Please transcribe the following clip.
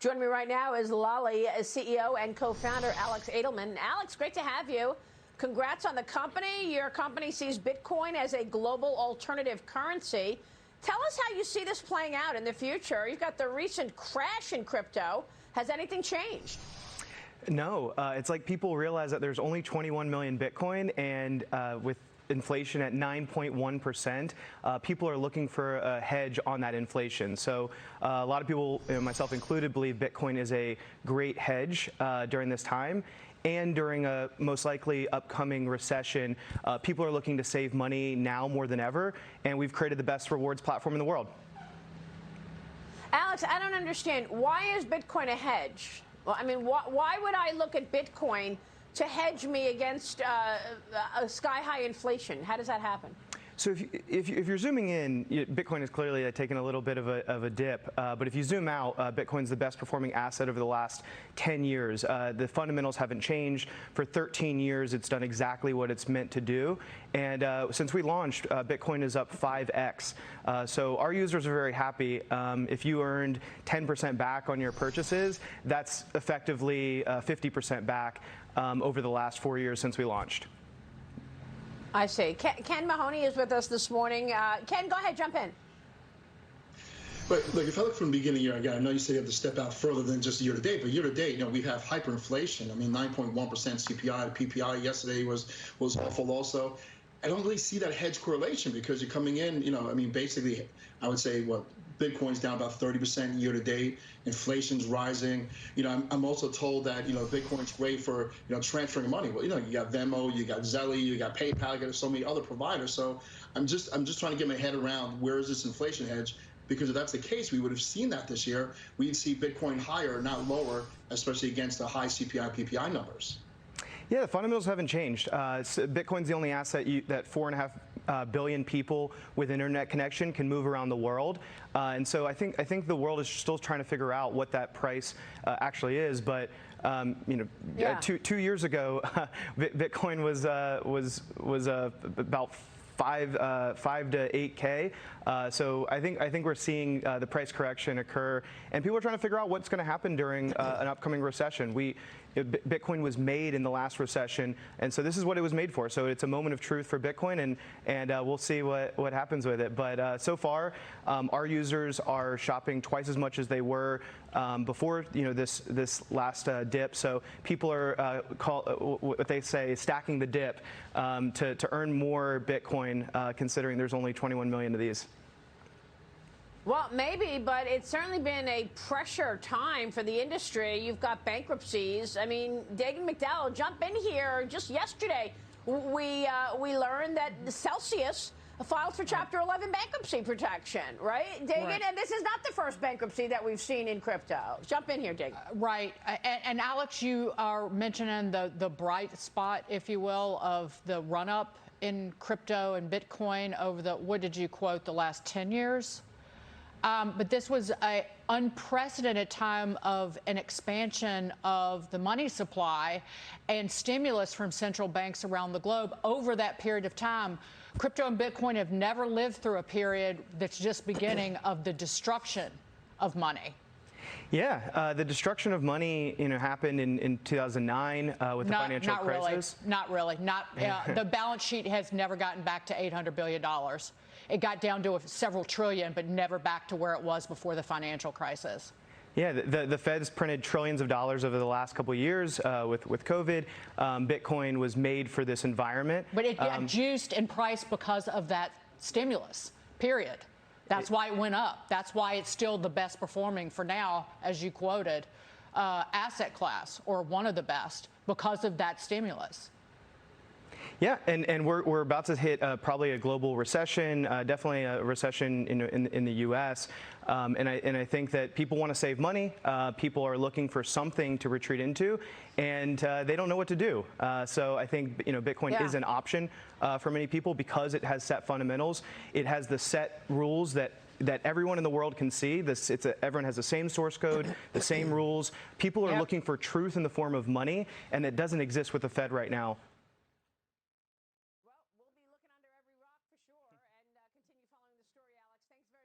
Joining me right now is Lolli CEO and co-founder Alex Adelman. Alex, great to have you. Congrats on the company. Your company sees Bitcoin as a global alternative currency. Tell us how you see this playing out in the future. You've got the recent crash in crypto. Has anything changed? No, it's like people realize that there's only 21 million Bitcoin, and with inflation at 9.1%, people are looking for a hedge on that inflation. So a lot of people, myself included, believe Bitcoin is a great hedge during this time. And during a most likely upcoming recession, people are looking to save money now more than ever, and we've created the best rewards platform in the world. Alex, I don't understand. Why is Bitcoin a hedge? Well, I mean, why would I look at Bitcoin to hedge me against a sky-high inflation? How does that happen? So if you're zooming in, Bitcoin has clearly taken a little bit of a dip. But if you zoom out, Bitcoin's the best performing asset over the last 10 years. The fundamentals haven't changed. For 13 years, it's done exactly what it's meant to do. And since we launched, Bitcoin is up 5x. So our users are very happy. If you earned 10% back on your purchases, that's effectively 50% back over the last 4 years since we launched. I see. Ken Mahoney is with us this morning. Ken, go ahead, jump in. But look, if I look from the beginning of the year, again, I know you say you have to step out further than just year to date, but year to date, we have hyperinflation. I mean, 9.1% CPI, PPI yesterday was awful also. I don't really see that hedge correlation because you're coming in, I mean, basically, I would say, Bitcoin's down about 30% year to date. Inflation's rising. I'm also told that, Bitcoin's great for, transferring money. Well, you got Venmo, you got Zelle, you got PayPal, you got so many other providers. So I'm just trying to get my head around where is this inflation hedge? Because if that's the case, we would have seen that this year. We'd see Bitcoin higher, not lower, especially against the high CPI, PPI numbers. Yeah, the fundamentals haven't changed. Bitcoin's the only asset that 4.5 billion people with internet connection can move around the world, and so I think the world is still trying to figure out what that price actually is. But 2 years ago, Bitcoin was about 5 to 8K. So I think we're seeing the price correction occur, and people are trying to figure out what's going to happen during an upcoming recession. Bitcoin was made in the last recession, and so this is what it was made for. So it's a moment of truth for Bitcoin, and we'll see what happens with it. But so far, our users are shopping twice as much as they were before this last dip. So people are what they say stacking the dip to earn more Bitcoin, considering there's only 21 million of these. Well, maybe, but it's certainly been a pressure time for the industry. You've got bankruptcies. I mean, Dagan McDowell, jump in here. Just yesterday, we learned that Celsius filed for Chapter 11 bankruptcy protection, right, Dagan? Right. And this is not the first bankruptcy that we've seen in crypto. Jump in here, Dagan. Right. And Alex, you are mentioning the bright spot, if you will, of the run-up in crypto and Bitcoin over the, what did you quote, the last 10 years? But this was an unprecedented time of an expansion of the money supply and stimulus from central banks around the globe over that period of time. Crypto and Bitcoin have never lived through a period that's just beginning of the destruction of money. Yeah, the destruction of money, happened in 2009 with the financial crisis. Not really. The balance sheet has never gotten back to $800 billion. It got down to several trillion, but never back to where it was before the financial crisis. Yeah, the Fed's printed trillions of dollars over the last couple of years with COVID. Bitcoin was made for this environment. But it got juiced in price because of that stimulus, period. That's why it went up. That's why it's still the best performing for now, as you quoted, asset class, or one of the best, because of that stimulus. Yeah, and we're about to hit probably a global recession, definitely a recession in the U.S. And I think that people want to save money. People are looking for something to retreat into, and they don't know what to do. So I think Bitcoin is an option for many people because it has set fundamentals. It has the set rules that everyone in the world can see. Everyone has the same source code, the same rules. People are looking for truth in the form of money, and it doesn't exist with the Fed right now.